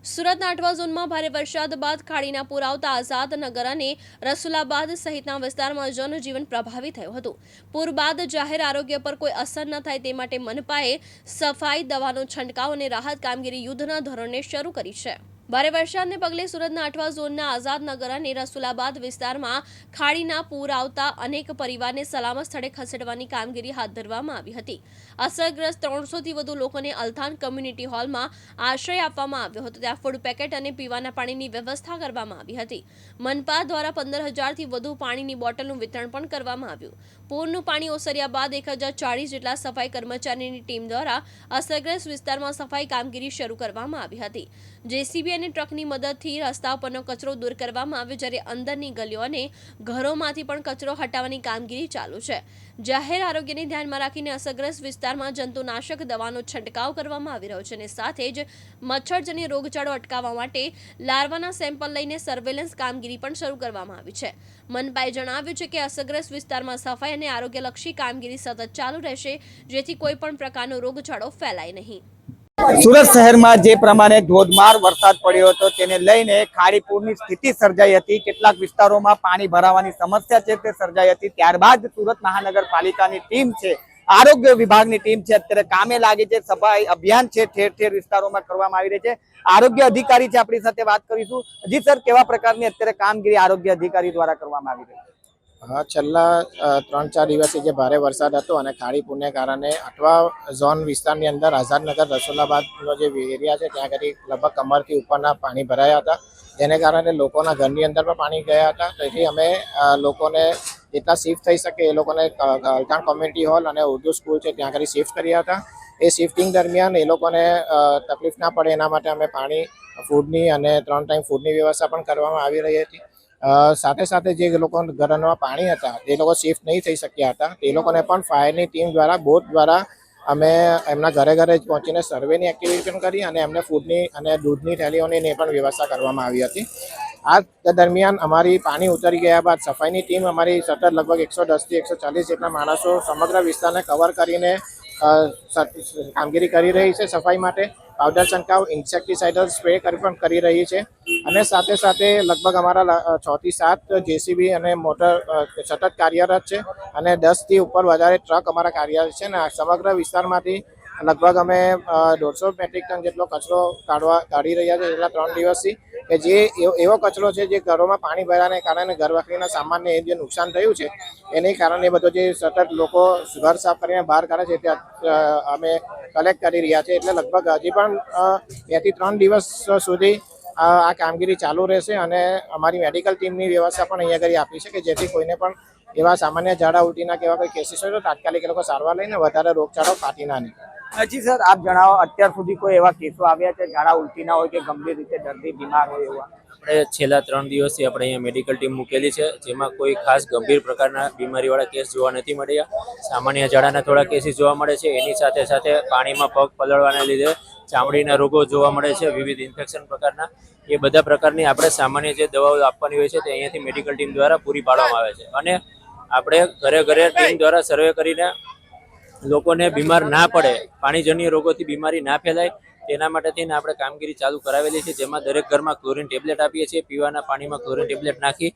સુરતના આઠવા ઝોનમાં ભારે વરસાદ બાદ ખાડીના પૂર આવતા આઝાદ નગર અને રસુલાબાદ સહિતના વિસ્તારમાં જનજીવન પ્રભાવિત થયું હતું। પૂર બાદ જાહેર આરોગ્ય પર કોઈ અસર ન થાય તે માટે મનપાએ સફાઈ દવાનો છંટકાવ અને રાહત કામગીરી યુદ્ધના ધોરણે શરૂ કરી છે। ભારે વરસાદને પગલે સુરતના આઠવા ઝોનના આઝાદ નગર અને રસુલાબાદ વિસ્તારમાં ખાડીના પૂર આવતા અનેક પરિવારને સલામત સ્થળે ખસેડવાની કામગીરી હાથ ધરવામાં આવી હતી। અસરગ્રસ્ત 300થી વધુ લોકોને અલથાન કમ્યુનિટી હોલમાં આશ્રય આપવામાં આવ્યો હતો। ત્યાં ફૂડ પેકેટ અને પીવાના પાણીની વ્યવસ્થા કરવામાં આવી હતી। મનપા દ્વારા 15,000થી વધુ પાણીની બોટલનું વિતરણ પણ કરવામાં આવ્યું। પૂરનું પાણી ઓસર્યા બાદ 1040 જેટલા સફાઈ કર્મચારીની ટીમ દ્વારા અસરગ્રસ્ત વિસ્તારમાં સફાઈ કામગીરી શરૂ કરવામાં આવી હતી। જેસીબી અને ટ્રકની મદદથી રસ્તા પરનો કચરો દૂર કરવામાં આવ્યો, જ્યારે અંદરની ગલીઓ અને ઘરોમાંથી પણ કચરો હટાવવાની કામગીરી ચાલુ છે। જાહેર આરોગ્યને ધ્યાનમાં રાખીને અસરગ્રસ્ત વિસ્તારમાં જંતુનાશક દવાનો છંટકાવ કરવામાં આવી રહ્યો છે અને સાથે જ મચ્છરજન્ય રોગચાળો અટકાવવા માટે લાર્વાના સેમ્પલ લઈને સર્વેલન્સ કામગીરી પણ શરૂ કરવામાં આવી છે। મનપાએ જણાવ્યું છે કે અસરગ્રસ્ત વિસ્તારમાં સફાઈ અને આરોગ્યલક્ષી કામગીરી સતત ચાલુ રહેશે, જેથી કોઈ પણ પ્રકારનો રોગચાળો ફેલાય નહીં। સુરત શહેરમાં જે પ્રમાણે ધોધમાર વરસાદ પડ્યો હતો તેને લઈને ખાડીપૂરની સ્થિતિ સર્જાઈ હતી। કેટલાક વિસ્તારોમાં પાણી ભરાવાની સમસ્યા છે તે સર્જાઈ હતી। ત્યારબાદ સુરત મહાનગરપાલિકાની ટીમ છે, આરોગ્ય વિભાગની ટીમ છે, અત્યારે કામે લાગી છે। સફાઈ અભિયાન છે ઠેર ઠેર વિસ્તારોમાં કરવામાં આવી રહી છે। આરોગ્ય અધિકારી છે, આપણી સાથે વાત કરીશું। જી સર, કેવા પ્રકારની અત્યારે કામગીરી આરોગ્ય અધિકારી દ્વારા કરવામાં આવી રહી છે? હા, છેલ્લા 3-4 દિવસથી જે ભારે વરસાદ હતો અને ખાડીપૂરને કારણે આઠવા ઝોન વિસ્તારની અંદર આઝાદનગર રસુલાબાદનો જે એરિયા છે ત્યાં આગળ લગભગ કમરથી ઉપરના પાણી ભરાયા હતા, જેને કારણે લોકોના ઘરની અંદર પણ પાણી ગયા હતા। તેથી અમે લોકોને જેટલા શિફ્ટ થઈ શકે એ લોકોને અલથાણ કોમ્યુનિટી હોલ અને ઉર્દુ સ્કૂલ છે ત્યાં આગળ શિફ્ટ કર્યા હતા। એ શિફ્ટિંગ દરમિયાન એ લોકોને તકલીફ ના પડે એના માટે અમે પાણી, ફૂડની અને 3 ટાઈમ ફૂડની વ્યવસ્થા પણ કરવામાં આવી રહી હતી। સાથે સાથે જે લોકો ઘરમાં પાણી હતા એ લોકો શિફ્ટ નહીં થઈ શક્યા હતા, તે લોકોને પણ ફાયરની ટીમ દ્વારા, બોટ દ્વારા અમે એમના ઘરે ઘરે પહોંચીને સર્વેની એક્ટિવિટી પણ કરી અને એમને ફૂડની અને દૂધની થેલીઓની પણ વ્યવસ્થા કરવામાં આવી હતી। આ દરમિયાન અમારી પાણી ઉતરી ગયા બાદ સફાઈની ટીમ અમારી સતત લગભગ 110થી 140 જેટલા માણસો સમગ્ર વિસ્તારને કવર કરીને કામગીરી કરી રહી છે। સફાઈ માટે પાવડર છંટકાવ, ઇન્સેક્ટિસાઇડલ સ્પ્રે પણ કરી રહી છે અને સાથે સાથે લગભગ અમારા 6 થી 7 જેસીબી અને મોટર સતત કાર્યરત છે અને 10થી ઉપર વધારે ટ્રક અમારા કાર્યરત છે અને સમગ્ર વિસ્તારમાંથી લગભગ અમે 150 મેટ્રિક ટન જેટલો કચરો કાઢી રહ્યા છે છેલ્લા 3 દિવસથી, કે જે એવો કચરો છે જે ઘરોમાં પાણી ભરાવાને કારણે ઘરવખરીના સામાનને જે નુકસાન થયું છે એને કારણે બધો જે સતત લોકો ઘર સાફ કરીને બહાર કાઢે છે તે અમે કલેક્ટ કરી રહ્યા છે। એટલે લગભગ હજી પણ 2 થી 3 દિવસ સુધી આ કામગીરી ચાલુ રહેશે અને અમારી મેડિકલ ટીમની વ્યવસ્થા પણ અહીંયા આગળ આપી છે કે જેથી કોઈને પણ એવા સામાન્ય ઝાડા ઉલટીના કે એવા કોઈ કેસીસ હોય તો તાત્કાલિક એ લોકો સારવાર લઈને વધારે રોગચાળો ફાટી ના નીકળે। જી સર, આપ જણાવો, અત્યાર સુધી કોઈ એવા કેસો આવ્યા છે ઝાડા ઉલટીના હોય કે ગંભીર રીતે દર્દી બીમાર હોય એવા? આપણે છેલ્લા 3 દિવસથી આપણે અહીંયા મેડિકલ ટીમ મૂકેલી છે, જેમાં કોઈ ખાસ ગંભીર પ્રકારના બીમારીવાળા કેસ જોવા નથી મળ્યા। સામાન્ય ઝાડાના થોડા કેસીસ જોવા મળે છે। એની સાથે સાથે પાણીમાં પગ પલળવાને લીધે ચામડીના રોગો જોવા મળે છે, વિવિધ ઇન્ફેક્શન પ્રકારના। એ બધા પ્રકારની આપણે સામાન્ય જે દવાઓ આપવાની હોય છે તે અહીંયાથી મેડિકલ ટીમ દ્વારા પૂરી પાડવામાં આવે છે અને આપણે ઘરે ઘરે ટીમ દ્વારા સર્વે કરીને લોકોને બીમાર ના પડે, પાણીજન્ય રોગોથી બીમારી ના ફેલાય તેના માટે થઈને આપણે કામગીરી ચાલુ કરાવેલી છે, જેમાં દરેક ઘરમાં ક્લોરીન ટેબ્લેટ આપીએ છીએ, પીવાના પાણીમાં ક્લોરીન ટેબ્લેટ નાખી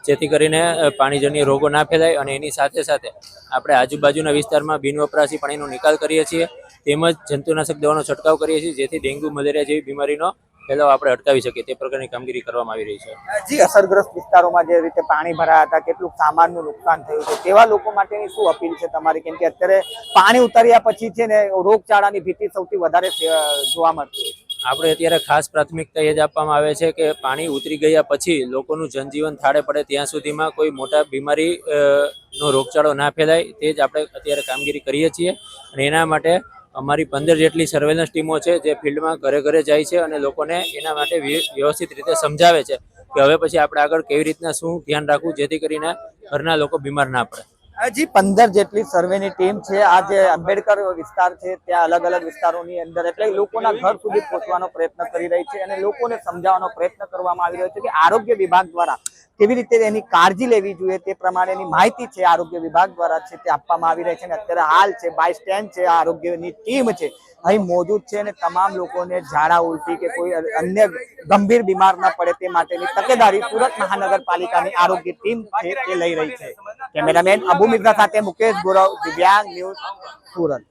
જેથી કરીને પાણીજન્ય રોગો ના ફેલાય। અને એની સાથે સાથે આપણે આજુબાજુના વિસ્તારમાં બિનવપરાશી પાણીનો નિકાલ કરીએ છીએ, તેમજ જંતુનાશક દવાનો છંટકાવ કરીએ છીએ, જેથી ડેન્ગ્યુ, મલેરિયા જેવી બીમારીનો ફેલાવ આપણે અટકાવી શકીએ તે પ્રકારની કામગીરી કરવામાં આવી રહી છે। જી, અસરગ્રસ્ત વિસ્તારોમાં જે રીતે પાણી ભરાયા હતા, કેટલું સામાનનું નુકસાન થયું છે, તેવા લોકો માટેની શું અપીલ છે તમારી? કેમ કે અત્યારે પાણી ઉતર્યા પછી છે ને રોગચાળાની ભીતિ સૌથી વધારે જોવા મળતી હોય। આપણે અત્યારે ખાસ પ્રાથમિકતા એ જ આપવામાં આવે છે કે પાણી ઉતરી ગયા પછી લોકોનું જનજીવન થાળે પડે ત્યાં સુધીમાં કોઈ મોટા બીમારી નો રોગચાળો ના ફેલાય તે જ આપણે અત્યારે કામગીરી કરીએ છીએ અને એના માટે અમારી 15 જેટલી સર્વેલન્સ ટીમો છે જે ફિલ્ડમાં ઘરે ઘરે જાય છે અને લોકોને એના માટે વ્યવસ્થિત રીતે સમજાવે છે કે હવે પછી આપણે આગળ કેવી રીતના શું ધ્યાન રાખવું જેથી કરીને ઘરના લોકો બીમાર ના પડે। જી, 15 જેટલી સર્વેની ટીમ છે। આ જે આંબેડકર વિસ્તાર છે ત્યાં અલગ અલગ વિસ્તારોની અંદર એટલે લોકોના ઘર સુધી પહોંચવાનો પ્રયત્ન કરી રહી છે અને લોકોને સમજાવવાનો પ્રયત્ન કરવામાં આવી રહ્યો છે કે આરોગ્ય વિભાગ દ્વારા કેવી રીતે એની કાળજી લેવી જોઈએ તે પ્રમાણેની માહિતી છે આરોગ્ય વિભાગ દ્વારા છે તે આપવામાં આવી રહી છે. અને અત્યારે હાલ છે બાય સ્ટેન્ડ છે આરોગ્યની ટીમ છે અહીં મોજૂદ છે અને તમામ લોકોને ઝાડા ઉલટી કે કોઈ અન્ય ગંભીર બીમાર ન પડે તે માટેની તકેદારી સુરત મહાનગરપાલિકાની આરોગ્ય ટીમ છે તે લઈ રહી છે. કેમેરામેન અબુ મિર્ઝા સાથે મુકેશ ગોરવ, દિવ્યાંગ ન્યૂઝ, સુરત.